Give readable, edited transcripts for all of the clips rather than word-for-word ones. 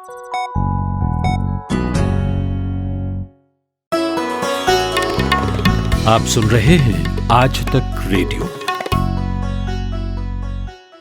आप सुन रहे हैं आज तक रेडियो।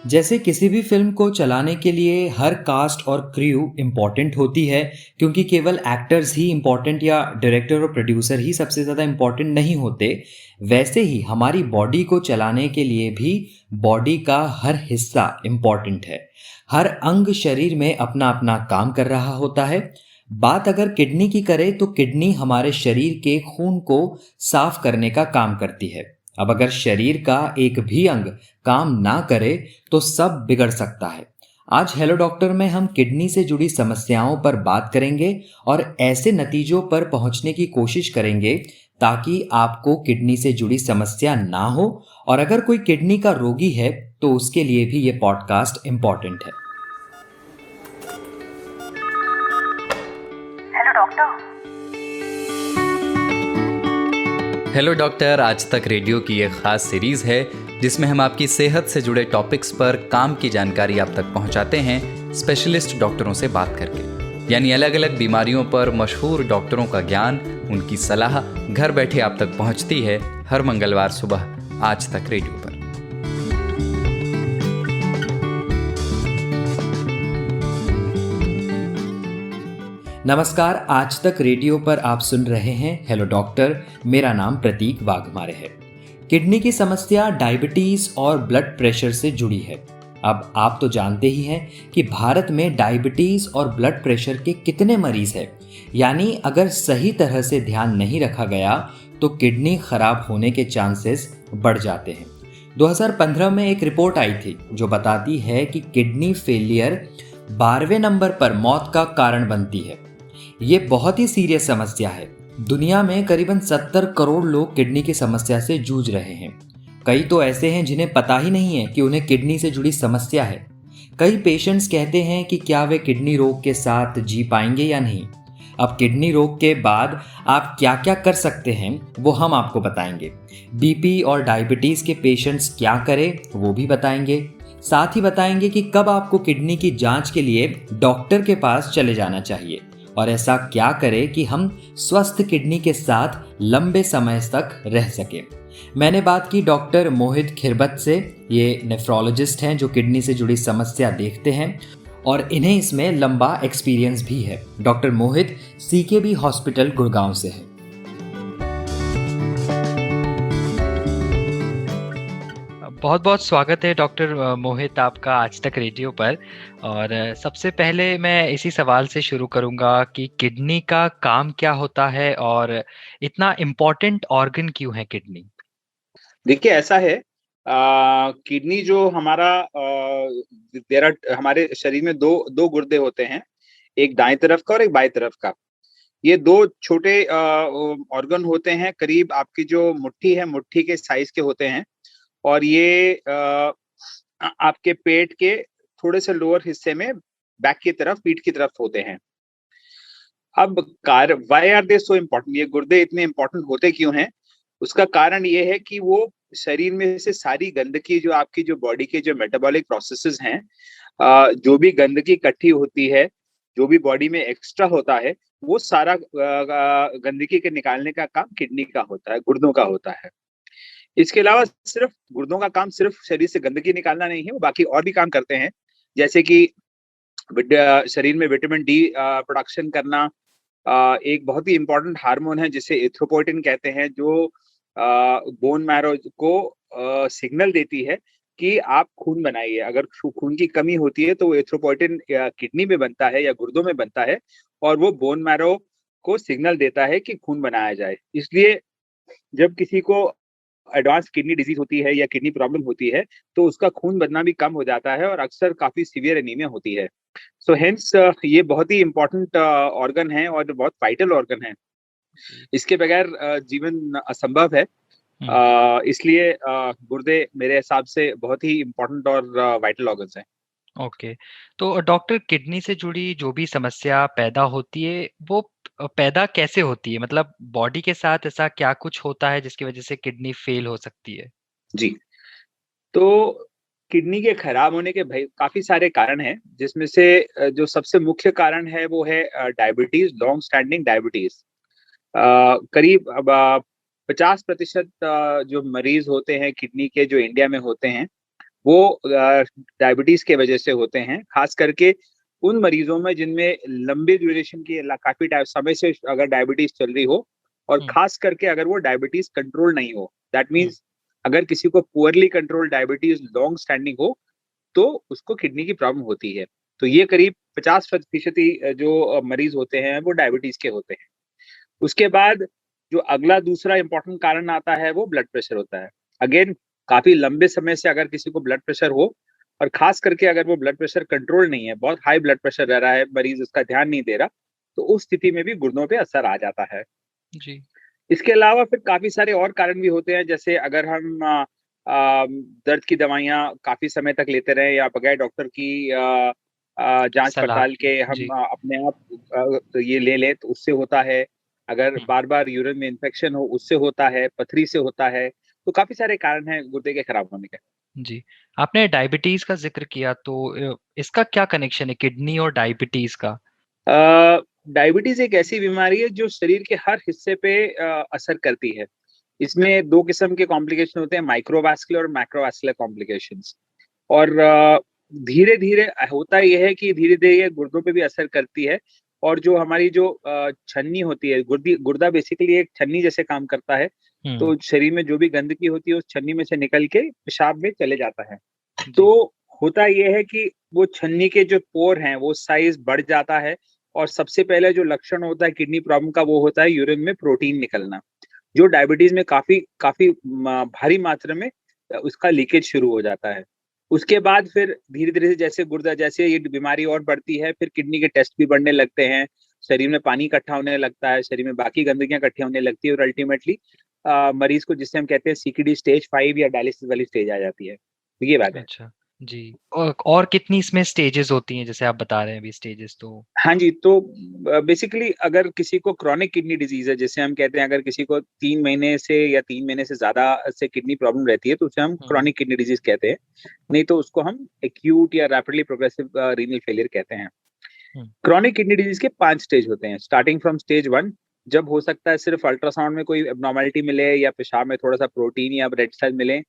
जैसे किसी भी फिल्म को चलाने के लिए हर कास्ट और क्रू इम्पोर्टेंट होती है, क्योंकि केवल एक्टर्स ही इम्पोर्टेंट या डायरेक्टर और प्रोड्यूसर ही सबसे ज़्यादा इम्पोर्टेंट नहीं होते। वैसे ही हमारी बॉडी को चलाने के लिए भी बॉडी का हर हिस्सा इम्पोर्टेंट है। हर अंग शरीर में अपना अपना काम कर रहा होता है। बात अगर किडनी की करें तो किडनी हमारे शरीर के खून को साफ करने का काम करती है। अब अगर शरीर का एक भी अंग काम ना करे तो सब बिगड़ सकता है। आज हेलो डॉक्टर में हम किडनी से जुड़ी समस्याओं पर बात करेंगे और ऐसे नतीजों पर पहुंचने की कोशिश करेंगे ताकि आपको किडनी से जुड़ी समस्या ना हो, और अगर कोई किडनी का रोगी है तो उसके लिए भी ये पॉडकास्ट इम्पॉर्टेंट है। Hello doctor. हेलो डॉक्टर आज तक रेडियो की एक खास सीरीज है जिसमें हम आपकी सेहत से जुड़े टॉपिक्स पर काम की जानकारी आप तक पहुंचाते हैं स्पेशलिस्ट डॉक्टरों से बात करके। यानी अलग अलग बीमारियों पर मशहूर डॉक्टरों का ज्ञान, उनकी सलाह घर बैठे आप तक पहुंचती है हर मंगलवार सुबह आज तक रेडियो पर। नमस्कार, आज तक रेडियो पर आप सुन रहे हैं हेलो डॉक्टर। मेरा नाम प्रतीक वाघमारे है। किडनी की समस्या डायबिटीज और ब्लड प्रेशर से जुड़ी है। अब आप तो जानते ही हैं कि भारत में डायबिटीज और ब्लड प्रेशर के कितने मरीज हैं। यानी अगर सही तरह से ध्यान नहीं रखा गया तो किडनी खराब होने के चांसेस बढ़ जाते हैं। 2015 में एक रिपोर्ट आई थी जो बताती है कि किडनी फेलियर 12वें नंबर पर मौत का कारण बनती है। ये बहुत ही सीरियस समस्या है। दुनिया में करीबन 70 करोड़ लोग किडनी की समस्या से जूझ रहे हैं। कई तो ऐसे हैं जिन्हें पता ही नहीं है कि उन्हें किडनी से जुड़ी समस्या है। कई पेशेंट्स कहते हैं कि क्या वे किडनी रोग के साथ जी पाएंगे या नहीं। अब किडनी रोग के बाद आप क्या क्या कर सकते हैं वो हम आपको बताएंगे। बीपी और डायबिटीज के पेशेंट्स क्या करें वो भी बताएंगे। साथ ही बताएंगे कि कब आपको किडनी की जांच के लिए डॉक्टर के पास चले जाना चाहिए और ऐसा क्या करें कि हम स्वस्थ किडनी के साथ लंबे समय तक रह सकें। मैंने बात की डॉक्टर मोहित खिरबत से। ये नेफ्रोलॉजिस्ट हैं जो किडनी से जुड़ी समस्या देखते हैं और इन्हें इसमें लंबा एक्सपीरियंस भी है। डॉक्टर मोहित सीकेबी हॉस्पिटल गुड़गांव से है। बहुत बहुत स्वागत है डॉक्टर मोहित आपका आज तक रेडियो पर। और सबसे पहले मैं इसी सवाल से शुरू करूंगा कि किडनी का काम क्या होता है और इतना इम्पोर्टेंट ऑर्गन क्यों है किडनी? देखिए ऐसा है, किडनी जो हमारा हमारे शरीर में दो दो गुर्दे होते हैं, एक दाएं तरफ का और एक बाएं तरफ का। ये दो छोटे ऑर्गन होते हैं, करीब आपकी जो मुट्ठी है मुट्ठी के साइज के होते हैं और ये आपके पेट के थोड़े से लोअर हिस्से में बैक की तरफ, पीठ की तरफ होते हैं। अब why are they so important? ये गुर्दे इतने इम्पोर्टेंट होते क्यों हैं? उसका कारण ये है कि वो शरीर में से सारी गंदगी, जो आपकी जो बॉडी के जो मेटाबॉलिक प्रोसेसेस हैं, जो भी गंदगी इकट्ठी होती है, जो भी बॉडी में एक्स्ट्रा होता है, वो सारा गंदगी के निकालने का काम किडनी का होता है, गुर्दों का होता है। इसके अलावा सिर्फ गुर्दों का काम सिर्फ शरीर से गंदगी निकालना नहीं है, वो बाकी और भी काम करते हैं, जैसे कि शरीर में विटामिन डी प्रोडक्शन करना। एक बहुत ही इम्पोर्टेंट हार्मोन है जिसे एरिथ्रोपोइटिन कहते हैं, जो बोन मैरो को सिग्नल देती है कि आप खून बनाइए। अगर खून की कमी होती है तो वो एरिथ्रोपोइटिन किडनी में बनता है या गुर्दों में बनता है और वो बोन मैरो को सिग्नल देता है कि खून बनाया जाए। इसलिए जब किसी को एडवांस किडनी डिजीज होती है या किडनी प्रॉब्लम होती है तो उसका खून बनना भी कम हो जाता है और अक्सर काफी सीवियर एनीमिया होती है। सो हेंस ये बहुत ही इम्पोर्टेंट ऑर्गन है और बहुत वाइटल ऑर्गन है। इसके बगैर जीवन असंभव है। इसलिए गुर्दे मेरे हिसाब से बहुत ही इम्पोर्टेंट और वाइटल ऑर्गन्स हैं। ओके, तो डॉक्टर किडनी से जुड़ी जो भी समस्या पैदा होती है वो पैदा कैसे होती है? मतलब बॉडी के साथ ऐसा क्या कुछ होता है जिसकी वजह से किडनी फेल हो सकती है? जी, तो किडनी के खराब होने के भाई काफी सारे कारण हैं, जिसमें से जो सबसे मुख्य कारण है वो है डायबिटीज, लॉन्ग स्टैंडिंग डायबिटीज। करीब अब 50% जो मरीज होते हैं किडनी के, जो इंडिया में होते हैं, वो डायबिटीज के वजह से होते हैं। खास करके उन मरीजों में जिनमें लंबे ड्यूरेशन की काफी समय से अगर डायबिटीज चल रही हो, और हम्म। खास करके अगर वो डायबिटीज कंट्रोल नहीं हो, दैट हम्म। मीन्स अगर किसी को poorly control diabetes long standing हो, तो उसको किडनी की प्रॉब्लम होती है। तो ये करीब 50% ही जो मरीज होते हैं वो डायबिटीज के होते हैं। उसके बाद जो अगला दूसरा इंपॉर्टेंट कारण आता है वो ब्लड प्रेशर होता है। अगेन, काफी लंबे समय से अगर किसी को ब्लड प्रेशर हो, और खास करके अगर वो ब्लड प्रेशर कंट्रोल नहीं है, बहुत हाई ब्लड प्रेशर रह रहा है, मरीज उसका ध्यान नहीं दे रहा, तो उस स्थिति में भी गुर्दों पे असर आ जाता है। जी। इसके अलावा फिर काफी सारे और कारण भी होते हैं, जैसे अगर हम दर्द की दवाइयाँ काफी समय तक लेते रहे या बगैर डॉक्टर की जांच सलाह पड़ताल की। के हम जी। अपने आप तो ये ले लें, तो उससे होता है। अगर हम्म। बार बार यूरिन में इन्फेक्शन हो, उससे होता है। पथरी से होता है। तो काफी सारे कारण हैं गुर्दे के खराब होने के। जी। आपने डायबिटीज का जिक्र किया, तो इसका क्या कनेक्शन है किडनी और डायबिटीज का? डायबिटीज एक ऐसी बीमारी है जो शरीर के हर हिस्से पे असर करती है। इसमें दो किस्म के कॉम्प्लिकेशन होते हैं, माइक्रोवास्कुलर और मैक्रोवास्कुलर कॉम्प्लिकेशंस। और धीरे धीरे होता यह है कि धीरे धीरे ये गुर्दों पे भी असर करती है। और जो हमारी जो छन्नी होती है, गुर्दा बेसिकली एक छन्नी जैसे काम करता है। हम्म। तो शरीर में जो भी गंदगी होती है उस छन्नी में से निकल के पेशाब में चले जाता है। जी। तो होता यह है कि वो छन्नी के जो पोर हैं वो साइज बढ़ जाता है। और सबसे पहले जो लक्षण होता है किडनी प्रॉब्लम का, वो होता है यूरिन में प्रोटीन निकलना, जो डायबिटीज में काफी काफी भारी मात्रा में उसका लीकेज शुरू हो जाता है। उसके बाद फिर धीरे धीरे से जैसे गुर्दा, जैसे ये बीमारी और बढ़ती है, फिर किडनी के टेस्ट भी बढ़ने लगते हैं, शरीर में पानी इकट्ठा होने लगता है, शरीर में बाकी गंदगियां इकट्ठी होने लगती है, और अल्टीमेटली मरीज को, जिसे हम कहते हैं सीकेडी स्टेज 5 या डायलिसिस वाली स्टेज आ जाती है। तो ये बात है। अच्छा। जी। और कितनी इसमें स्टेजेस होती हैं, जैसे आप बता रहे हैं अभी स्टेजेस तो? हाँ जी, तो बेसिकली अगर किसी को क्रॉनिक किडनी डिजीज है, जिसे हम कहते हैं, अगर किसी को 3 महीने से या 3 महीने से ज्यादा से किडनी प्रॉब्लम रहती है, तो उसे हम हम्म। क्रॉनिक किडनी डिजीज कहते हैं। नहीं तो उसको हम एक्यूट या रैपिडली प्रोग्रेसिव रीनल फेलियर कहते हैं। हम्म। क्रॉनिक किडनी डिजीज के 5 स्टेज होते हैं, स्टार्टिंग फ्रॉम स्टेज 1, जब हो सकता है सिर्फ अल्ट्रासाउंड में कोई एबनॉर्मलिटी मिले या पेशाब में थोड़ा सा प्रोटीन या रेड सेल मिले,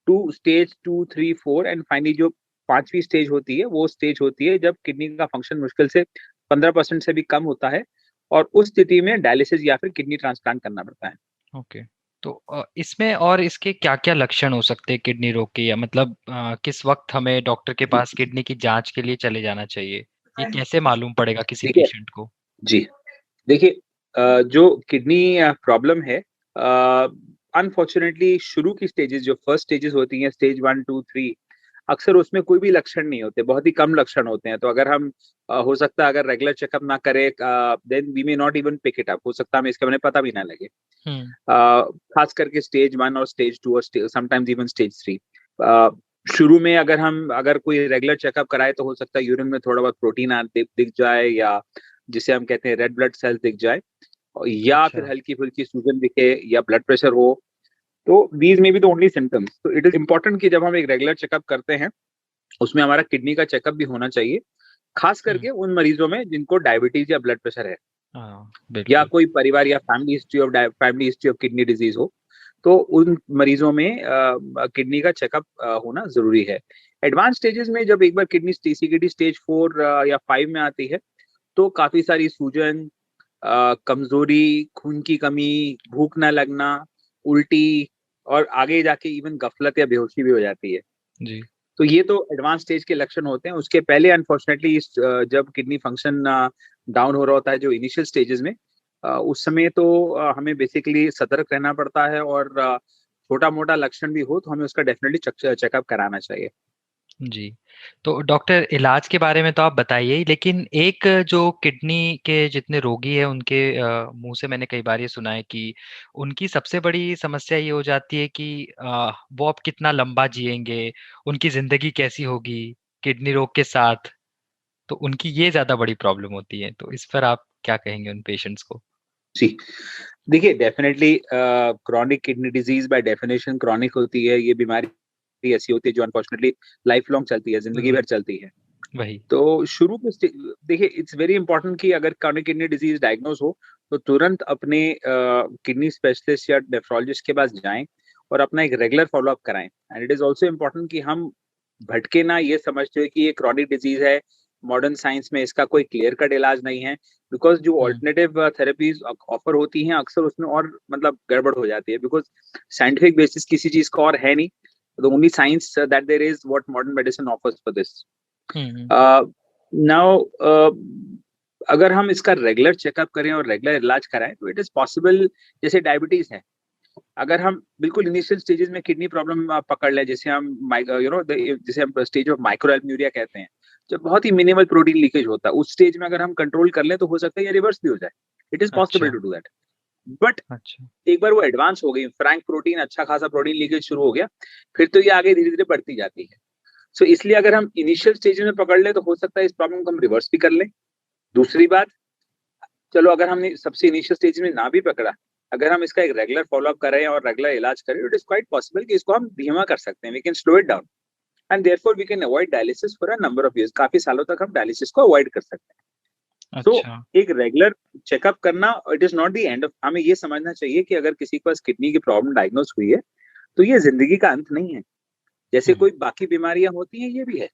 टू स्टेज 2, 3, 4, एंड फाइनली जो 5वीं स्टेज होती है, वो स्टेज होती है जब किडनी का फंक्शन मुश्किल से 15% से भी कम होता है, और उस स्थिति में डायलिसिस या फिर किडनी ट्रांसप्लांट करना पड़ता है। ओके। तो इसमें और इसके क्या-क्या लक्षण हो सकते हैं किडनी रोग के, या मतलब किस वक्त हमें डॉक्टर के पास किडनी की जांच के लिए चले जाना चाहिए? ये कैसे मालूम पड़ेगा किसी देखिए पेशेंट को? जी, देखिए जो किडनी प्रॉब्लम है, अनफॉर्चुनेटली शुरू की स्टेजेस, जो फर्स्ट स्टेजेस होती हैं, स्टेज 1, 2, 3, अक्सर उसमें कोई भी लक्षण नहीं होते, बहुत ही कम लक्षण होते हैं। तो अगर हम हो सकता है अगर रेगुलर चेकअप ना करें, then we may not even pick it up, हो सकता है हमें इसके बारे में पता भी ना लगे। हुँ। खास करके स्टेज 1 और स्टेज 2 और समटाइम्स इवन स्टेज 3। शुरू में अगर कोई रेगुलर चेकअप कराए, तो हो सकता है यूरिन में थोड़ा बहुत प्रोटीन दिख जाए, या जिसे हम कहते हैं रेड ब्लड सेल्स दिख जाए, या अच्छा। फिर हल्की-फुल्की सूजन दिखे, या ब्लड प्रेशर हो। तो these may be the only symptoms. तो इट इज़ इम्पोर्टेंट कि जब हम एक रेगुलर चेकअप करते हैं, उसमें हमारा किडनी का चेकअप भी होना चाहिए, खास हुँ। करके उन मरीजों में जिनको डायबिटीज या ब्लड प्रेशर है, हाँ, या बिल्कुल। कोई परिवार या family history of kidney disease हो। तो उन मरीजों में किडनी का चेकअप होना जरूरी है। एडवांस स्टेजेस में जब एक बार किडनी सीकेडी स्टेज 4 या 5 में आती है, तो काफी सारी सूजन, कमजोरी, खून की कमी, भूख न लगना, उल्टी, और आगे जाके इवन गफलत या बेहोशी भी हो जाती है। जी। तो ये तो एडवांस स्टेज के लक्षण होते हैं। उसके पहले अनफॉर्चुनेटली जब किडनी फंक्शन डाउन हो रहा होता है, जो इनिशियल स्टेजेस में, उस समय तो हमें बेसिकली सतर्क रहना पड़ता है, और छोटा मोटा लक्षण भी हो तो हमें उसका डेफिनेटली चेकअप कराना चाहिए। जी। तो डॉक्टर, इलाज के बारे में तो आप बताइए ही, लेकिन एक जो किडनी के जितने रोगी हैं उनके मुँह से मैंने कई बार ये सुना है कि उनकी सबसे बड़ी समस्या ये हो जाती है कि वो अब कितना लंबा जिएँगे, उनकी ज़िंदगी कैसी होगी किडनी रोग के साथ, तो उनकी ये ज़्यादा बड़ी प्रॉब्लम होती है। तो इस पर आप क्या कहेंगे उन पेशेंट्स को? जी, देखिए definitely chronic kidney disease by definition chronic होती है। ये बीमारी बीमारी ऐसी होती है जो अनफॉर्चुनेटली लाइफ लॉन्ग चलती है, जिंदगी भर चलती है। वही। तो शुरू के देखिए, इट्स वेरी इंपॉर्टेंट कि अगर क्रॉनिक किडनी डिजीज डायग्नोज हो तो तुरंत अपने किडनी स्पेशलिस्ट या नेफ्रोलॉजिस्ट के पास जाएं और अपना एक रेगुलर फॉलोअप कराएं। And it is also important कि हम भटके ना ये समझते हुए कि ये क्रॉनिक डिजीज है, मॉडर्न साइंस में इसका कोई क्लियर कट इलाज नहीं है, बिकॉज जो ऑल्टरनेटिव थेरेपीज ऑफर होती हैं अक्सर उसमें और मतलब गड़बड़ हो जाती है, बिकॉज साइंटिफिक बेसिस किसी चीज का और है नहीं। The only science that there is what modern medicine offers for this. Now अगर हम इसका रेगुलर चेकअप करें और रेगुलर इलाज कराएं तो इट इज पॉसिबल। जैसे डायबिटीज है, अगर हम बिल्कुल इनिशियल स्टेजेस में किडनी प्रॉब्लम पकड़ लें, जैसे हम जिसे हम स्टेज ऑफ माइक्रोएल्ब्यूरिया कहते हैं, जब बहुत ही मिनिमल प्रोटीन लीकेज होता है, उस स्टेज में अगर हम कंट्रोल कर लें तो हो सकता है ये रिवर्स भी हो जाए। It is possible to do that. But अच्छा। एक बार वो एडवांस हो गई, फ्रैंक प्रोटीन, अच्छा खासा प्रोटीन लीकेज शुरू हो गया, फिर तो ये आगे धीरे धीरे बढ़ती जाती है। सो इसलिए अगर हम इनिशियल स्टेज में पकड़ ले तो हो सकता है इस प्रॉब्लम को हम रिवर्स भी कर लें। दूसरी बात, चलो अगर हमने सबसे इनिशियल स्टेज में ना भी पकड़ा, अगर हम इसका एक रेगुलर फॉलोअप करें और रेगुलर इलाज करें, इट इज क्वाइट पॉसिबल कि इसको हम धीमा कर सकते हैं, we can slow it down and therefore we can avoid dialysis for a number of years. काफी सालों तक हम डायलिसिस को अवॉइड कर सकते हैं। तो अच्छा। एक रेगुलर चेकअप करना, it is not the end of. हमें ये समझना चाहिए कि अगर किसी के पास किडनी की प्रॉब्लम डायग्नोज हुई है तो ये जिंदगी का अंत नहीं है। जैसे कोई बाकी बीमारियां होती हैं, ये भी है।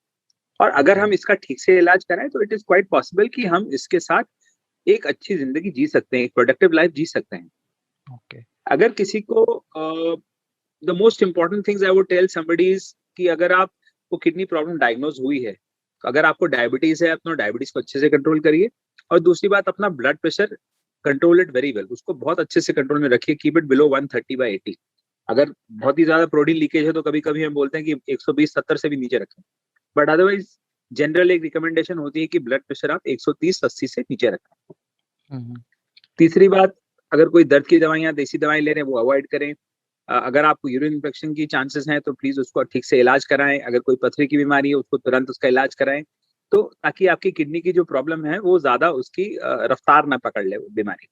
और अगर हम इसका ठीक से इलाज कराएं तो इट इज क्वाइट पॉसिबल कि हम इसके साथ एक अच्छी जिंदगी जी सकते हैं, एक प्रोडक्टिव लाइफ जी सकते हैं। ओके। अगर किसी को the most important things I would tell somebody is कि अगर आपको किडनी प्रॉब्लम डायग्नोज हुई है, तो अगर आपको डायबिटीज है, अपना डायबिटीज को अच्छे से कंट्रोल करिए। और दूसरी बात, अपना blood pressure control it very well, उसको बहुत अच्छे से कंट्रोल में रखिए। Keep it below 130/80। अगर बहुत ही ज्यादा प्रोटीन लीकेज है तो कभी कभी हम बोलते हैं कि 120/70 से भी नीचे रखें, बट अदरवाइज जनरल एक रिकमेंडेशन होती है कि ब्लड प्रेशर आप 130/80 से नीचे रखें। तीसरी बात, अगर कोई दर्द की दवाइयां, देसी दवाएं ले रहे हैं, वो अवॉइड करें। अगर आपको यूरिन इन्फेक्शन की चांसेस हैं तो प्लीज उसको ठीक से इलाज कराएं। अगर कोई पथरी की बीमारी है उसको तुरंत उसका इलाज कराएं, तो ताकि आपकी किडनी की जो प्रॉब्लम है वो ज्यादा उसकी रफ्तार ना पकड़ ले वो बीमारी।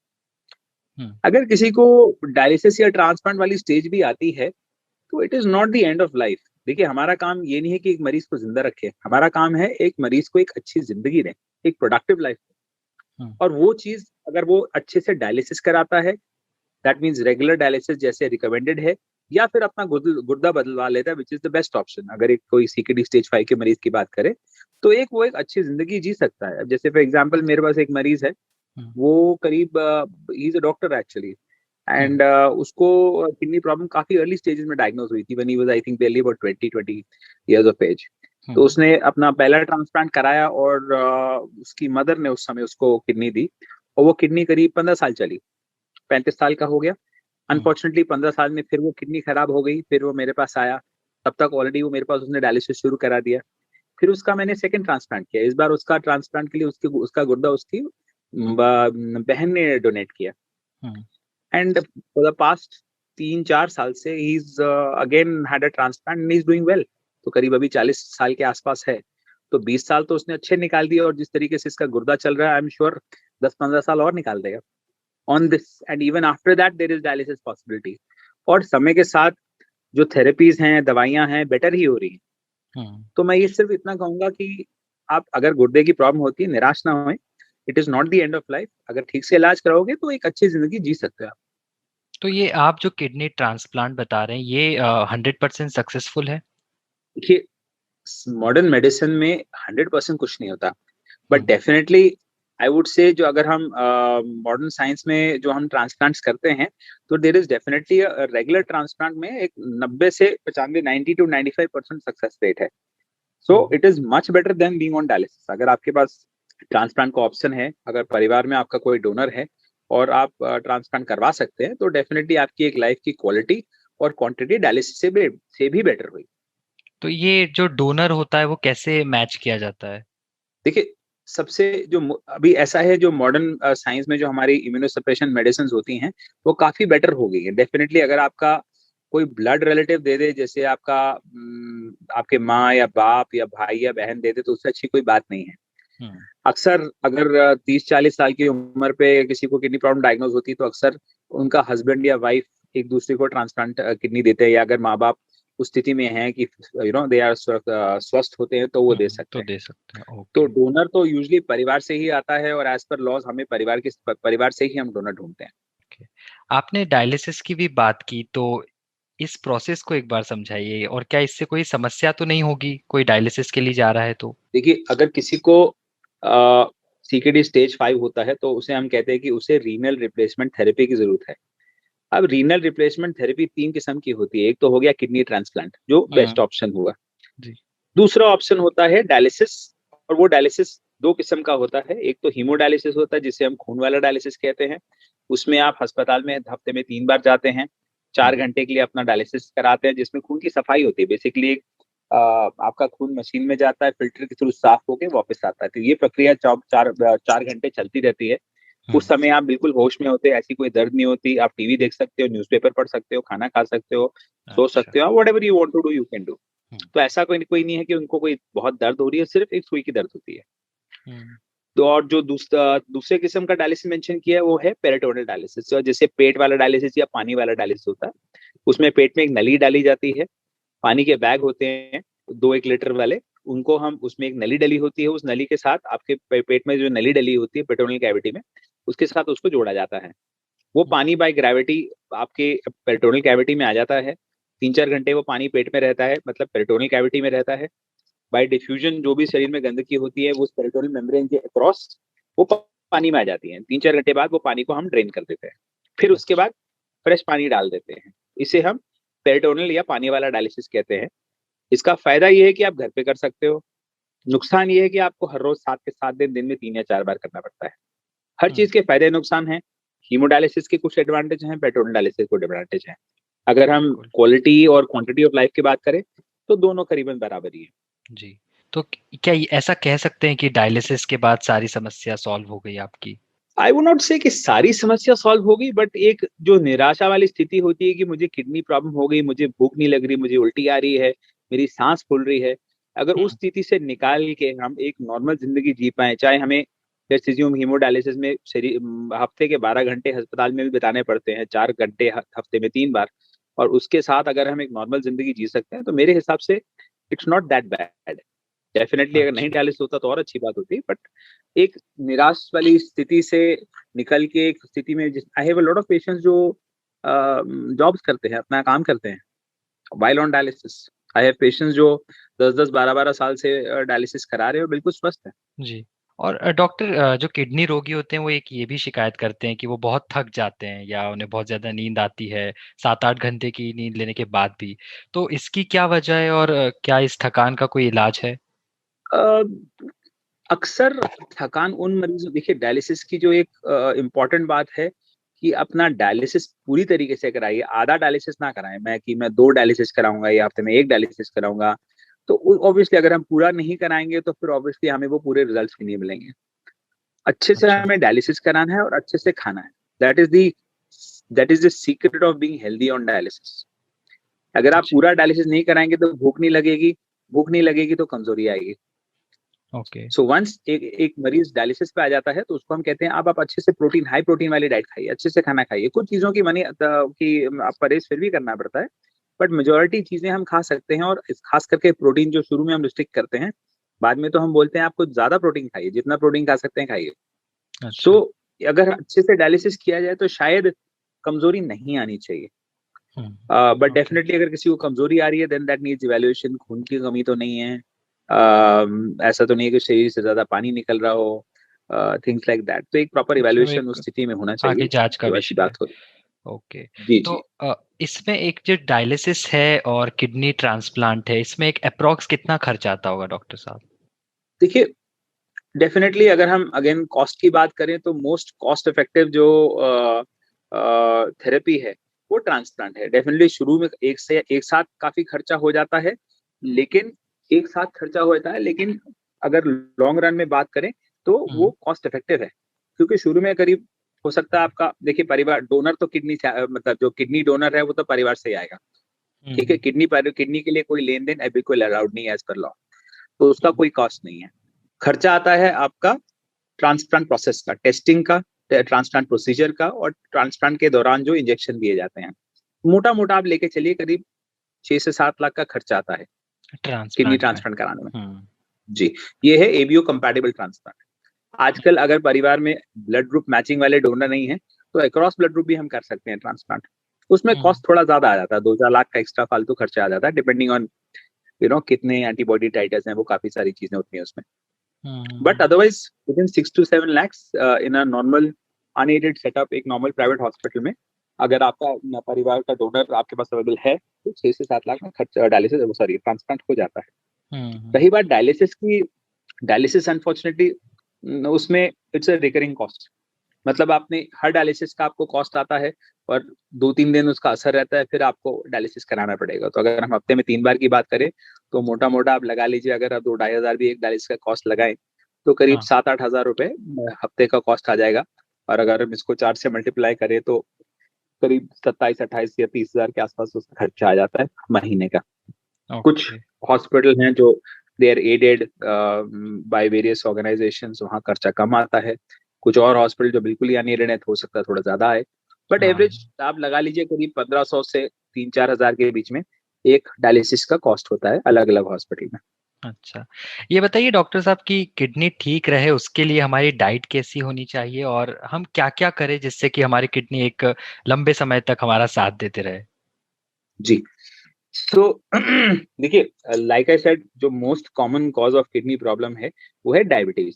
अगर किसी को डायलिसिस या ट्रांसप्लांट वाली स्टेज भी आती है तो it is not the end of life. देखिए, हमारा काम ये नहीं है कि एक मरीज को जिंदा रखे, हमारा काम है एक मरीज को एक अच्छी जिंदगी दें, एक प्रोडक्टिव लाइफ। और वो चीज अगर वो अच्छे से डायलिसिस कराता है, दैट मीन्स रेगुलर डायलिसिस जैसे रिकमेंडेड है, या फिर अपना गुर्दा बदलवा लेता है, which is the best option. अगर एक कोई सीकेडी स्टेज 5 के मरीज की बात करें तो वो एक अच्छी जिंदगी जी सकता है। जैसे फॉर एग्जांपल मेरे पास एक मरीज है, वो करीब ही is a doctor actually, and उसको किडनी प्रॉब्लम काफी अर्ली स्टेजेस में डायग्नोज हुई थी, when he was I think barely about 20 years of age. तो उसने अपना पहला ट्रांसप्लांट कराया और उसकी मदर ने उस समय उसको किडनी दी, और वो किडनी करीब 15 साल चली, 35 साल का हो गया। अनफॉर्चुनेटली 15 साल में फिर वो किडनी खराब हो गई, फिर वो मेरे पास आया। तब तक ऑलरेडी वो मेरे पास उसने डायलिसिस शुरू करा दिया। फिर उसका मैंने सेकंड ट्रांसप्लांट किया। इस बार उसका ट्रांसप्लांट के लिए उसका गुर्दा उसकी बहन ने डोनेट किया। एंड फॉर द पास्ट 3-4 साल से he is again had a transplant and he is doing well. तो करीब अभी 40 साल के आसपास है। तो 20 साल तो उसने अच्छे निकाल दिए, और जिस तरीके से इसका गुर्दा चल रहा है, आई एम श्योर 10-15 साल और निकाल देगा on this, and even after that there is dialysis possibility. और समय के साथ जो थेरेपीज हैं, दवाइयां हैं, बेटर ही हो रही हैं। तो मैं ये सिर्फ इतना कहूंगा कि आप अगर गुर्दे की प्रॉब्लम होती है, निराश ना होएं। It is not the end of life. अगर ठीक से इलाज कराओगे तो एक अच्छी जिंदगी जी सकते हो आप। तो ये आप जो किडनी ट्रांसप्लांट बता रहे हैं, ये 100% सक्सेसफुल है? देखिए, मॉडर्न मेडिसिन में 100% कुछ नहीं होता, but definitely I would say जो अगर हम मॉडर्न साइंस में जो हम ट्रांसप्लांट्स करते हैं, तो there is definitely regular transplant में एक 90 से 95, 90 to 95% सक्सेस रेट है। So it is much better than being on dialysis. अगर आपके पास ट्रांसप्लांट का ऑप्शन है, अगर परिवार में आपका कोई डोनर है और आप ट्रांसप्लांट करवा सकते हैं, तो डेफिनेटली आपकी एक लाइफ की क्वालिटी और क्वांटिटी डायलिसिस से भी बेटर हुई। तो ये जो डोनर होता है वो कैसे मैच किया जाता है? देखिए, सबसे जो अभी ऐसा है, जो मॉडर्न साइंस में जो हमारी इम्यूनोसप्रेशन मेडिसिन होती हैं, वो काफी बेटर हो गई है। डेफिनेटली अगर आपका कोई ब्लड रिलेटिव दे दे, जैसे आपके माँ या बाप या भाई या बहन दे दे, तो उससे अच्छी कोई बात नहीं है। अक्सर अगर 30-40 साल की उम्र पे किसी को किडनी प्रॉब्लम डायग्नोज होती है, तो अक्सर उनका हस्बैंड या वाइफ एक दूसरे को ट्रांसप्लांट किडनी देते हैं, या अगर माँ बाप उस स्थिति में हैं कि दे आर स्वस्थ होते हैं, तो वो दे सकते तो हैं। दे सकते हैं। तो ओके। डोनर तो यूजुअली परिवार से ही आता है, और एज पर लॉज हमें परिवार से ही हम डोनर ढूंढते हैं। ओके। आपने डायलिसिस की भी बात की, तो इस प्रोसेस को एक बार समझाइए, और क्या इससे कोई समस्या तो नहीं होगी, कोई डायलिसिस के लिए जा रहा है तो? देखिए, अगर किसी को सीकेडी स्टेज 5 होता है, तो उसे हम कहते हैं कि उसे रीनल रिप्लेसमेंट थेरेपी की जरूरत है। अब रीनल रिप्लेसमेंट थेरेपी 3 किस्म की होती है। एक तो हो गया किडनी ट्रांसप्लांट, जो बेस्ट ऑप्शन हुआ। जी। दूसरा ऑप्शन होता है डायलिसिस, और वो डायलिसिस 2 किस्म का होता है। एक तो हीमोडायलिसिस होता है, जिसे हम खून वाला डायलिसिस कहते हैं। उसमें आप अस्पताल में हफ्ते में 3 बार जाते हैं, 4 घंटे के लिए अपना डायलिसिस कराते हैं, जिसमें खून की सफाई होती है। बेसिकली आपका खून मशीन में जाता है, फिल्टर के थ्रू साफ होके वापस आता है। तो ये प्रक्रिया 4 घंटे चलती रहती है। उस समय आप बिल्कुल होश में होते हैं, ऐसी कोई दर्द नहीं होती। आप टीवी देख सकते हो, न्यूज़पेपर पढ़ सकते हो, खाना खा सकते हो, सो अच्छा। सकते हो, whatever you want to do you can do. Hmm. तो ऐसा कोई नहीं है कि उनको कोई बहुत दर्द हो रही है, सिर्फ एक सुई की दर्द होती है। हम्म। तो और जो दूसरे किस्म का डायलिसिस मेंशन किया है, वो है पेरिटोनियल डायलिसिस, जैसे पेट वाला डायलिसिस या पानी वाला डायलिसिस होता है। उसमें पेट में एक नली डाली जाती है, पानी के बैग होते हैं 2-1 लीटर वाले, उनको हम उसमें एक नली डली होती है, उस नली के साथ आपके पेट में जो नली डली होती है पेरिटोनियल कैविटी में, उसके साथ उसको जोड़ा जाता है। वो पानी बाय ग्रेविटी आपके पेरिटोनियल कैविटी में आ जाता है। 3-4 घंटे वो पानी पेट में रहता है, मतलब पेरिटोनियल कैविटी में रहता है। बाय डिफ्यूजन जो भी शरीर में गंदगी होती है, वो पेरिटोनियल मेम्ब्रेन के अक्रॉस वो पानी में आ जाती है। 3-4 घंटे बाद वो पानी को हम ड्रेन कर देते हैं। फिर उसके बाद फ्रेश पानी डाल देते हैं। इसे हम पेरिटोनियल या पानी वाला डायलिसिस कहते हैं। इसका फायदा ये है कि आप घर पे कर सकते हो। नुकसान ये है कि आपको हर रोज 7 के 7 दिन में 3 या 4 बार करना पड़ता है। हर चीज के फायदे नुकसान हैं। हीमोडायलिसिस के कुछ एडवांटेज हैं, पेरिटोनियल डायलिसिस के कुछ एडवांटेज हैं। अगर हम बिल्कुल। क्वालिटी और क्वांटिटी ऑफ लाइफ की बात करें, तो दोनों करीबन बराबर ही है। जी। तो क्या ऐसा कह सकते हैं कि डायलिसिस के बाद सारी समस्या सॉल्व हो गई आपकी? आई वुड नॉट से कि सारी समस्या सॉल्व हो गई, बट एक जो निराशा वाली स्थिति होती है कि मुझे किडनी प्रॉब्लम हो गई, मुझे भूख नहीं लग रही, मुझे उल्टी आ रही है, मेरी सांस फूल रही है। अगर उस स्थिति से निकाल के हम एक नॉर्मल जिंदगी जी पाए, चाहे हमें हीमोडायलिसिस में हफ्ते के 12 घंटे अस्पताल में भी बिताने पड़ते हैं, 4 घंटे हफ्ते में 3 बार, और उसके साथ अगर हम एक नॉर्मल जिंदगी जी सकते हैं, तो मेरे हिसाब से it's not that bad. Definitely अगर नहीं अच्छा। डायलिसिस होता तो और अच्छी बात होती, बट एक निराश वाली स्थिति से निकल के एक स्थिति में, I have a lot of patients जो जॉब्स करते हैं, अपना काम करते हैं while on dialysis. I have patients जो 10-10 12-12 साल से डायलिसिस करा रहे हैं और बिल्कुल स्वस्थ हैं। जी। और डॉक्टर, जो किडनी रोगी होते हैं वो एक ये भी शिकायत करते हैं कि वो बहुत थक जाते हैं, या उन्हें बहुत ज़्यादा नींद आती है 7-8 घंटे की नींद लेने के बाद भी। तो इसकी क्या वजह है, और क्या इस थकान का कोई इलाज है? अ, अक्सर थकान उन मरीजों, देखिए डायलिसिस की जो एक इम्पोर्टेंट बात है कि अपना डायलिसिस पूरी तरीके से कराइए, आधा डायलिसिस ना कराएं। मैं 2 डायलिसिस कराऊंगा या हफ्ते में 1 डायलिसिस कराऊंगा, तो ऑब्वियसली अगर हम पूरा नहीं कराएंगे तो फिर ऑब्वियसली हमें वो पूरे रिजल्ट्स भी नहीं मिलेंगे। अच्छे से अच्छा। हमें डायलिसिस कराना है और अच्छे से खाना है। That is the secret of being healthy on dialysis. अगर आप जी। पूरा डायलिसिस नहीं कराएंगे तो भूख नहीं लगेगी तो कमजोरी आएगी। ओके। सो वंस एक मरीज डायलिसिस पे आ जाता है, तो उसको हम कहते हैं आप अच्छे से प्रोटीन, हाई प्रोटीन वाली डाइट खाइए, अच्छे से खाना खाइए। कुछ चीजों की आप परहेज फिर भी करना पड़ता है, बट मेजोरिटी चीजें हम खा सकते हैं। और खास करके प्रोटीन जो शुरू में हम रिस्ट्रिक्ट करते हैं, बाद में तो हम बोलते हैं आपको ज्यादा प्रोटीन खाइए, जितना प्रोटीन खा सकते हैं खाइए। सो अच्छा। अगर अच्छे से डायलिसिस किया जाए तो शायद कमजोरी नहीं आनी चाहिए। But okay. डेफिनेटली अगर किसी को कमजोरी आ रही है, देन दैट नीड्स इवैल्यूएशन। खून की कमी तो नहीं है, ऐसा तो नहीं है कि शरीर से ज्यादा पानी निकल रहा हो, थिंग्स लाइक दैट। तो एक प्रॉपर मतलब इवैल्यूएशन एक उस स्थिति में होना आगे चाहिए, जाँच का तो ऐसी विषय है। बात हो। ओके। जी तो जी। इसमें एक जो डायलिसिस है और किडनी ट्रांसप्लांट है, इसमें एक एप्रॉक्स कितना खर्च आता होगा डॉक्टर साहब? देखिए, डेफिनेटली अगर हम अगेन कॉस्ट की बात करें, तो मोस्ट कॉस्ट इफेक्टिव जो थेरेपी है वो ट्रांसप्लांट है। डेफिनेटली शुरू में एक साथ काफी खर्चा हो जाता है, लेकिन एक साथ खर्चा हो जाता है, लेकिन अगर लॉन्ग रन में बात करें तो वो कॉस्ट इफेक्टिव है। क्योंकि शुरू में करीब हो सकता है आपका, देखिए परिवार डोनर तो किडनी से मतलब जो किडनी डोनर है वो तो परिवार से ही आएगा। ठीक है, किडनी के लिए कोई लेन देन अभी कोई अलाउड नहीं है एज पर लॉ, तो उसका कोई कॉस्ट नहीं है। खर्चा आता है आपका ट्रांसप्लांट प्रोसेस का, टेस्टिंग का, ट्रांसप्लांट प्रोसीजर का, और ट्रांसप्लांट के दौरान जो इंजेक्शन दिए जाते हैं। मोटा मोटा आप लेके चलिए करीब 6 से 7 लाख का खर्चा आता है किडनी ट्रांसप्लांट में। ट्रांसप्लांट कराने में। हम्म, जी, ये है एबीओ कंपैटिबल ट्रांसप्लांट। आजकल अगर परिवार में ब्लड ग्रुप मैचिंग वाले डोनर नहीं है, तो अक्रॉस ब्लड ग्रुप भी हम कर सकते हैं ट्रांसप्लांट। उसमें हम्म, कॉस्ट थोड़ा ज़्यादा आ जाता है, 2-4 लाख का एक्स्ट्रा फालतू खर्चा आ जाता है, डिपेंडिंग ऑन कितने एंटीबॉडी टाइटर्स हैं, वो काफ़ी सारी चीज़ें होती हैं उसमें। But hmm, otherwise within 6 to 7 lakhs in a normal unaided setup, एक नॉर्मल प्राइवेट हॉस्पिटल में अगर आपका परिवार का डोनर आपके पास अवेलेबल है, तो 6 से 7 लाख में खर्च डायलिसिस सॉरी ट्रांसप्लांट हो जाता है। हम्म, रही बात डायलिसिस की, डायलिसिस अनफॉर्चुनेटली उसमें इट्स अ रिकरिंग कॉस्ट। मतलब आपने हर डायलिसिस का आपको कॉस्ट आता है और 2-3 दिन उसका असर रहता है, फिर आपको डायलिसिस कराना पड़ेगा। तो अगर हम हफ्ते में 3 बार की बात करें, तो मोटा-मोटा आप लगा लीजिए, अगर आप 2-2,500 भी एक डायलिसिस का कॉस्ट लगाएँ, तो करीब हाँ, 7-8 हज़ार रुपए हफ्ते का कॉस्ट आ जाएगा। और अगर हम इसको 4 से मल्टीप्लाई करें, तो करीब 27-28 या 30,000 के आसपास उसका खर्चा आ जाता है महीने का। कुछ ओके, हॉस्पिटल हैं जो they are aided by various organisations, वहाँ खर्चा कम आता है। कुछ और हॉस्पिटल जो बिल्कुल ही अनएडेड है, तो हो सकता है थोड़ा ज़्यादा आए। बट हाँ, एवरेज आप लगा लीजिए करीब 1500 से 3-4 हज़ार के बीच में एक डायलिसिस का कॉस्ट होता है अलग-अलग हॉस्पिटल में। अच्छा। ये बताइए डॉक्टर साहब कि किडनी ठीक रहे उसके लिए हमारी डाइट कैसी होनी चाहिए और हम क्या-क्या करें जिससे कि हमारी किडनी एक लंबे समय तक हमारा साथ देते रहे? जी। सो देखिए, लाइक आई सेड, जो most common cause of kidney problem है, वो है डायबिटीज़।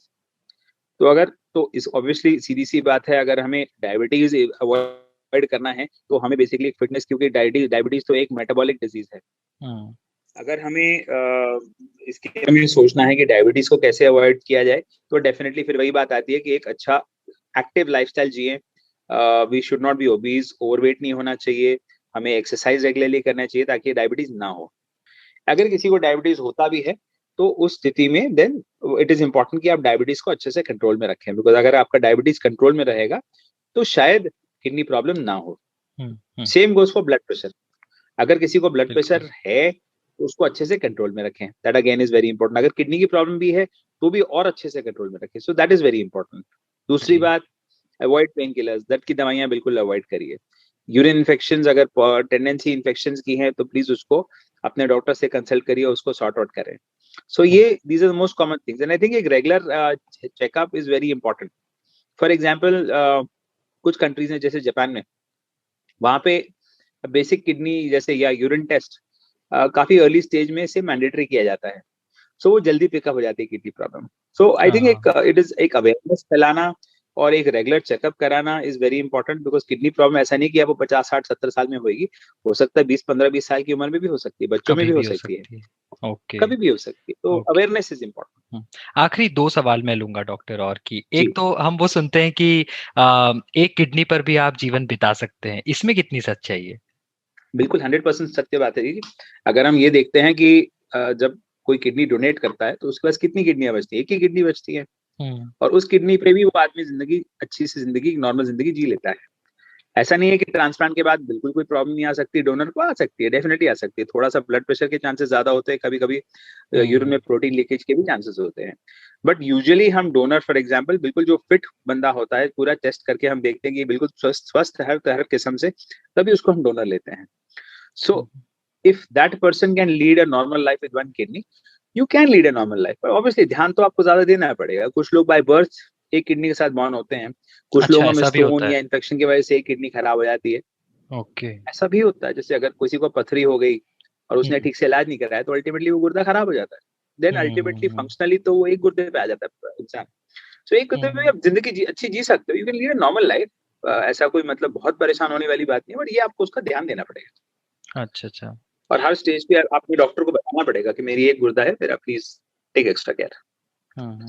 तो अगर तो इस ऑब्वियसली सीधी-सी बात है, अगर हमें डायबिटीज़ अवॉइड करना है, तो हमें बेसिकली फिटनेस, क्योंकि डायबिटीज़ तो एक मेटाबॉलिक डिज़ीज़ है। हुँ, अगर हमें इसके बारे में सोचना है कि डायबिटीज़ को कैसे अवॉइड किया जाए, तो डेफ़िनेटली फिर वही बात आती है कि एक अच्छा एक्टिव लाइफ़स्टाइल जिएँ। We should not be obese, overweight नहीं होना चाहिए, हमें एक्सरसाइज़ रेगुलरली करना चाहिए ताकि डायबिटीज़ ना हो। अगर किसी को डायबिटीज़ होता भी है, तो उस स्थिति में देन इट इज़ इम्पोर्टेंट कि आप डायबिटीज़ को अच्छे से कंट्रोल में रखें, बिकॉज़ अगर आपका डायबिटीज़ कंट्रोल में रहेगा, तो शायद किडनी प्रॉब्लम ना हो। Hmm, hmm, same goes for blood pressure. अगर किसी को ब्लड बिल्कुल। प्रेशर है, तो उसको अच्छे से कंट्रोल में रखें। That again is very important. अगर किडनी की प्रॉब्लम भी है, तो भी और अच्छे से कंट्रोल में रखें। So that is very important. दूसरी जी, बात, अवॉइड पेन किलर्स, दर्द की दवाइयाँ बिल्कुल अवॉइड करिए। यूरिन इन्फेक्शंस अगर टेंडेंसी इन्फेक्शंस की है, तो प्लीज़ उसको अपने डॉक्टर से कंसल्ट करिए, उसको सॉर्ट आउट करें। सो हुँ, ये these are the most common things and I think एक regular checkup is very important. For example कुछ कंट्रीज़ हैं जैसे जापान में, वहाँ पे बेसिक किडनी जैसे या यूरिन टेस्ट काफ़ी अर्ली स्टेज में इसे मैंडेटरी किया जाता है। सो वो जल्दी पिकअप हो जाती है kidney problem. So I think हाँ, एक इट इज़ एक अवेयरनेस फैलाना और एक रेगुलर चेकअप कराना is very important, because kidney problem ऐसा नहीं कि आपको 50, 60, 70 साल में होएगी। हो सकता है 20, 15, 20 साल की उम्र में भी हो सकती है, बच्चों में कभी भी हो भी हो सकती है, सकती है। ओके, कभी भी हो सकती है। तो okay. Awareness is important. Hmm. आखिरी 2 सवाल मैं लूँगा डॉक्टर और कि जी। एक तो हम वो सुनते हैं कि एक किडनी पर भी आप जीवन बिता सकते हैं। इसमें कितनी सच्चाई है? बिल्कुल 100% सत्य बात है जी। अगर हम ये देखते हैं कि जब कोई किडनी डोनेट करता है, तो उसके पास कितनी किडनियाँ बचती हैं? 1 ही किडनी बचती है हुँ, और उस किडनी पे भी वो आदमी ज़िंदगी अच्छी सी ज़िंदगी, नॉर्मल ज़िंदगी जी लेता है। ऐसा नहीं है कि ट्रांसप्लांट के बाद बिल्कुल कोई प्रॉब्लम नहीं आ सकती, डोनर को आ सकती है, डेफिनिटली आ सकती है। थोड़ा-सा ब्लड प्रेशर के चांसेस ज़्यादा होते हैं, कभी-कभी यूरिन में हुँ, प्रोटीन लीकेज के भी चांसेस होते हैं। बट यूजुअली हम डोनर फॉर एग्जांपल बिल्कुल जो फिट बंदा होता है, पूरा टेस्ट करके हम देखते हैं कि बिल्कुल स्वस्थ स्वस्थ है हर किस्म से, तभी उसको हम डोनर लेते हैं। हुँ, So if that person can lead a normal life with one kidney, you can lead a normal life. But obviously ध्यान तो आपको ज़्यादा देना पड़ेगा। कुछ लोग बाय बर्थ एक किडनी के साथ बॉर्न होते हैं। कुछ अच्छा लोगों में ऐसा भी होता स्टोन है। या इन्फेक्शन की वजह से एक किडनी खराब हो जाती है। ओके। ऐसा भी होता है। जैसे अगर किसी को पथरी हो गई और हुँ, उसने ठीक से इलाज नहीं कराया, तो अल्टीमेटली वो गुर्दा खराब हो जाता है। देन हुँ, हुँ, अल्टीमेटली हुँ, फंक्शनली तो वो एक गुर्दे पे आ जाता है इंसान। सो एक गुर्दे में हुँ, आप ज़िंदगी अच्छी जी सकते हो। You can lead a normal life. ऐसा कोई मतलब बहुत परेशान होने वाली बात नहीं है, बट ये आपको उसका ध्यान देना पड़ेगा। अच्छा, अच्छा। और हर स्टेज पे अपने डॉक्टर को बताना पड़ेगा कि मेरी एक गुर्दा है, मेरा प्लीज़ टेक एक्स्ट्रा केयर। हुँ, हुँ।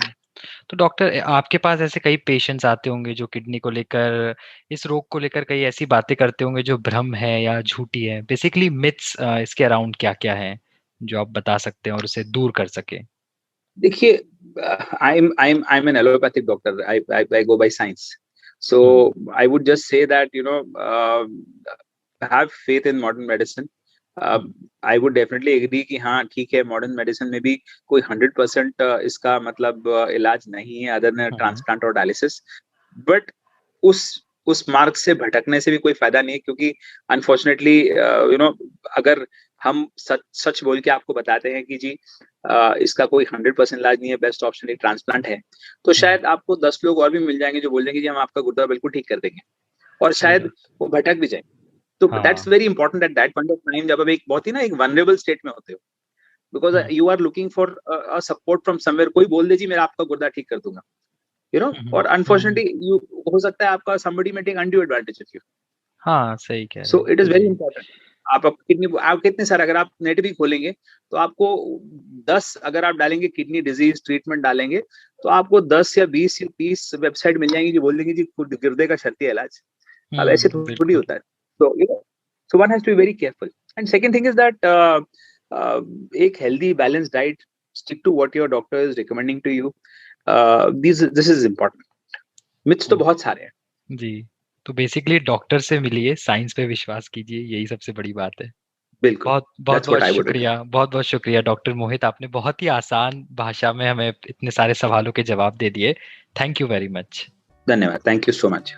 तो डॉक्टर आपके पास ऐसे कई पेशेंट्स आते होंगे जो किडनी को लेकर इस रोग को लेकर कई ऐसी बातें करते होंगे जो भ्रम है या झूठी है। बेसिकली मिथ्स इसके अराउंड क्या-क्या हैं, जो आप बता सकते हैं और उसे दूर कर सकें? देखिए, I am an allopathic doctor. I go by science. So hmm, I would just say that have faith in modern medicine. Hmm, I would definitely agree कि हाँ, ठीक है, मॉडर्न मेडिसिन में भी कोई 100% इसका मतलब इलाज नहीं है अदर देन हुँ, ट्रांसप्लांट और डायलिसिस। बट उस उस मार्ग से भटकने से भी कोई फायदा नहीं है, क्योंकि अनफॉर्चुनेटली अगर हम सच बोल के आपको बताते हैं कि जी इसका कोई 100% इलाज नहीं है, बेस्ट ऑप्शन एक ट्रांसप्लांट है, तो शायद आपको 10 लोग और भी मिल जाएंगे जो बोल देंगे जी हम आपका गुर्दा बिल्कुल ठीक कर देंगे, और शायद वो भटक भी जाए। तो that's very important at that point of time, जब आप एक बहुत ही एक वनरेबल स्टेट में होते हो, because you are looking for support from somewhere. कोई बोल दे जी मैं आपका गुर्दा ठीक कर दूंगा, और अनफॉर्चुनेटली हो सकता है आपका somebody may take undue advantage of you. हाँ, सही कह रहे So हैं। it is very important. आप कितने सारे अगर आप नेट भी खोलेंगे तो आपको 10 अगर आप डालेंगे किडनी डिजीज ट्रीटमेंट डालेंगे, तो आपको 10 या 20 या 30 वेबसाइट मिल जाएंगी जो बोल देंगे जी गुर्दे का शर्ती इलाज। अब ऐसे थोड़ी होता है। So one has to be very careful. And second thing is that एक healthy balanced diet, stick to what your doctor is recommending to you. This is important. Myths तो बहुत सारे हैं जी। तो बेसिकली डॉक्टर से मिलिए, साइंस पे विश्वास कीजिए, यही सबसे बड़ी बात है। बिल्कुल। बहुत बहुत That's what बहुत I would शुक्रिया, बहुत बहुत शुक्रिया डॉक्टर मोहित, आपने बहुत ही आसान भाषा में हमें इतने सारे सवालों के जवाब दे दिए। Thank you very much. धन्यवाद, थैंक यू सो मच।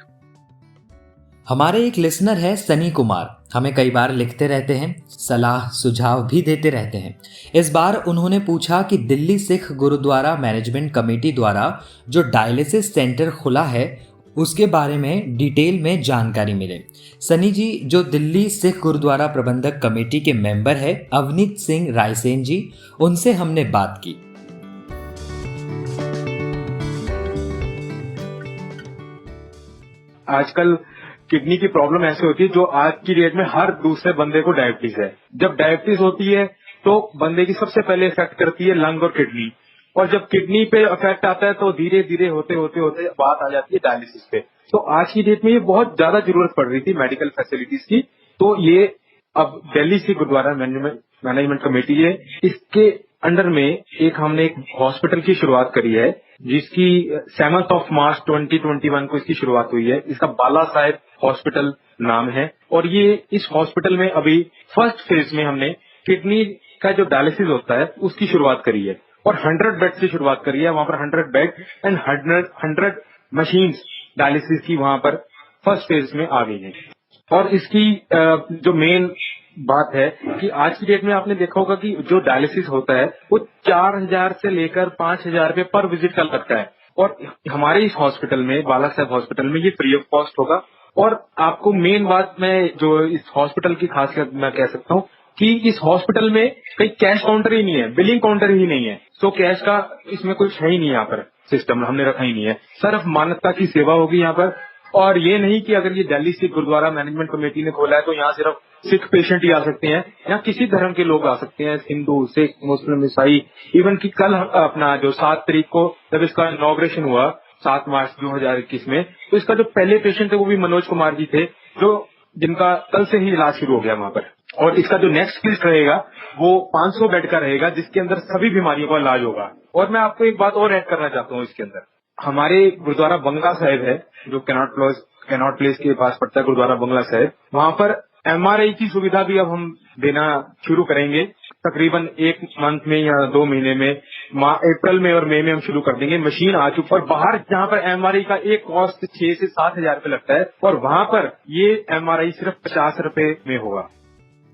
हमारे एक लिसनर है सनी कुमार, हमें कई बार लिखते रहते हैं, सलाह सुझाव भी देते रहते हैं। इस बार उन्होंने पूछा कि दिल्ली सिख गुरुद्वारा मैनेजमेंट कमेटी द्वारा जो डायलिसिस सेंटर खुला है उसके बारे में डिटेल में जानकारी मिले। सनी जी जो दिल्ली सिख गुरुद्वारा प्रबंधक कमेटी के मेंबर है अवनीत सिंह रायसेन जी, उनसे हमने बात की। आजकल किडनी की प्रॉब्लम ऐसी होती है जो आज की डेट में हर दूसरे बंदे को डायबिटीज है। जब डायबिटीज होती है तो बंदे की सबसे पहले इफेक्ट करती है लंग और किडनी, और जब किडनी पे इफेक्ट आता है तो धीरे धीरे होते होते होते बात आ जाती है डायलिसिस पे। तो आज की डेट में ये बहुत ज्यादा जरूरत पड़ रही थी मेडिकल फैसिलिटीज की। तो ये अब दिल्ली सिख गुरुद्वारा मैनेजमेंट कमेटी है, इसके अंडर में हमने एक हॉस्पिटल की शुरुआत करी है जिसकी 7 मार्च 2021 को इसकी शुरुआत हुई है। इसका बाला साहेब हॉस्पिटल नाम है, और ये इस हॉस्पिटल में अभी फर्स्ट फेज में हमने किडनी का जो डायलिसिस होता है उसकी शुरुआत करी है, और 100 बेड से शुरुआत करी है। वहां पर 100 बेड एंड 100 मशीन्स डायलिसिस की वहां पर फर्स्ट फेज में आ गई है। और इसकी जो मेन बात है कि आज की डेट में आपने देखा होगा कि जो डायलिसिस होता है वो 4000 से लेकर 5000 रुपए पर विजिट का लगता है, और हमारे इस हॉस्पिटल में बाला साहेब हॉस्पिटल में ये फ्री ऑफ कॉस्ट होगा। और आपको मेन बात मैं जो इस हॉस्पिटल की खासियत मैं कह सकता हूँ कि इस हॉस्पिटल में कहीं कैश काउंटर ही नहीं है, बिलिंग काउंटर ही नहीं है। तो कैश का इसमें कुछ है ही नहीं, यहाँ पर सिस्टम हमने रखा ही नहीं है। सिर्फ मानवता की सेवा होगी यहाँ पर। और ये नहीं कि अगर ये दिल्ली सिख गुरुद्वारा मैनेजमेंट कमेटी ने खोला है तो यहाँ सिर्फ सिख पेशेंट ही आ सकते हैं, यहाँ किसी धर्म के लोग आ सकते हैं, हिंदू सिख मुस्लिम ईसाई। इवन कि कल अपना जो 7 तारीख को जब इसका इनॉग्रेशन हुआ 7 मार्च 2021 में, तो इसका जो पहले पेशेंट थे वो भी मनोज कुमार जी थे, जो जिनका कल से ही इलाज शुरू हो गया वहां पर। और इसका जो नेक्स्ट लिस्ट रहेगा वो 500 बेड का रहेगा जिसके अंदर सभी बीमारियों का इलाज होगा। और मैं आपको एक बात और ऐड करना चाहता हूँ इसके अंदर, हमारे गुरुद्वारा बंगला साहिब है जो कैनॉट प्लेस के पास पड़ता है गुरुद्वारा बंगला साहिब, वहां पर MRI की सुविधा भी अब हम देना शुरू करेंगे तकरीबन 1 मंथ में या 2 महीने में। अप्रैल में और मई में हम शुरू कर देंगे। मशीन आ चुकी, और बाहर जहाँ पर MRI का एक कॉस्ट 6 से 7 हजार रुपए लगता है, और वहां पर ये MRI सिर्फ 50 रुपए में होगा।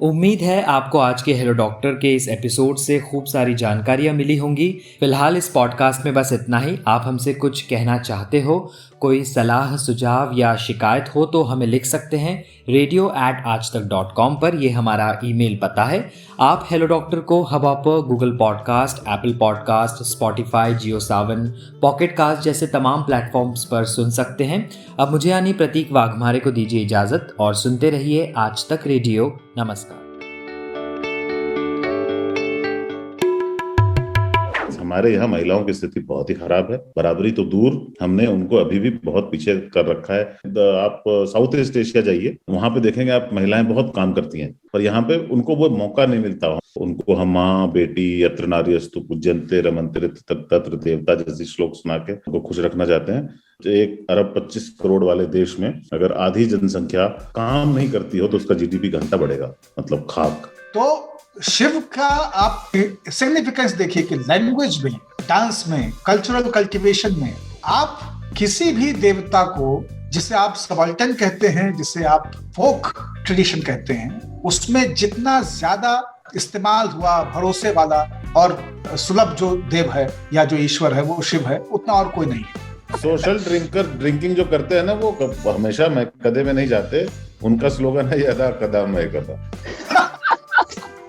उम्मीद है आपको आज के हेलो डॉक्टर के इस एपिसोड से खूब सारी जानकारियां मिली होंगी। फिलहाल इस पॉडकास्ट में बस इतना ही। आप हमसे कुछ कहना चाहते हो, कोई सलाह सुझाव या शिकायत हो तो हमें लिख सकते हैं radio@aajtak.com पर, ये हमारा ईमेल पता है। आप हेलो डॉक्टर को Hubhopper, Google podcast, Apple podcast, Spotify, Jio Saavn, Pocket Cast जैसे तमाम प्लेटफॉर्म्स पर सुन सकते हैं। अब मुझे यानी प्रतीक वाघमारे को दीजिए इजाजत और सुनते रहिए आज तक रेडियो। नमस्कार। हमारे यहाँ महिलाओं की स्थिति बहुत ही खराब है, बराबरी तो दूर, हमने उनको अभी भी बहुत पीछे कर रखा है। आप साउथ ईस्ट एशिया जाइए, वहां पे देखेंगे आप महिलाएं बहुत काम करती हैं, पर यहाँ पे उनको वो मौका नहीं मिलता। उनको हम माँ बेटी यत्र नार्यस्तु पूज्यन्ते रमन्ते तत्र देवता जैसी श्लोक सुना के उनको खुश रखना चाहते हैं। 1 अरब 25 करोड़ वाले देश में अगर आधी जनसंख्या काम नहीं करती हो तो उसका GDP घंटा बढ़ेगा, मतलब खाक। तो शिव का आप सिग्निफिकेंस देखिए कि लैंग्वेज में, डांस में, कल्चरल कल्टीवेशन में आप किसी भी देवता को जिसे आप सबाल्टर्न कहते हैं, जिसे आप फोक ट्रेडिशन कहते हैं, उसमें जितना ज्यादा इस्तेमाल हुआ भरोसे वाला और सुलभ जो देव है या जो ईश्वर है वो शिव है, उतना और कोई नहीं है। सोशल ड्रिंकिंग जो करते हैं ना, वो हमेशा मैं कदे में नहीं जाते। उनका स्लोगन है यदा कदा मैं कदा।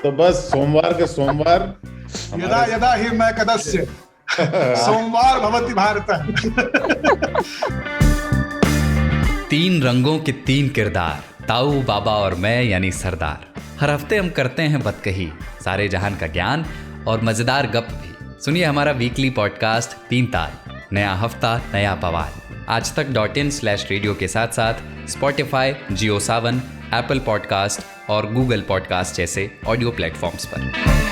तो बस सोमवार के सोमवार यदा यदा ही मैं कदस्य सोमवार भवति भारत। 3 रंगों के 3 किरदार, ताऊ, बाबा और मैं यानी सरदार। हर हफ्ते हम करते हैं बतकही, सारे जहान का ज्ञान और मजेदार गप भी। सुनिए हमारा वीकली पॉडकास्ट 3 तार, नया हफ्ता नया बवाल। आज तक .in/रेडियो के साथ साथ स्पॉटिफाई, जियो सावन, एप्पल पॉडकास्ट और गूगल पॉडकास्ट जैसे ऑडियो प्लेटफॉर्म्स पर।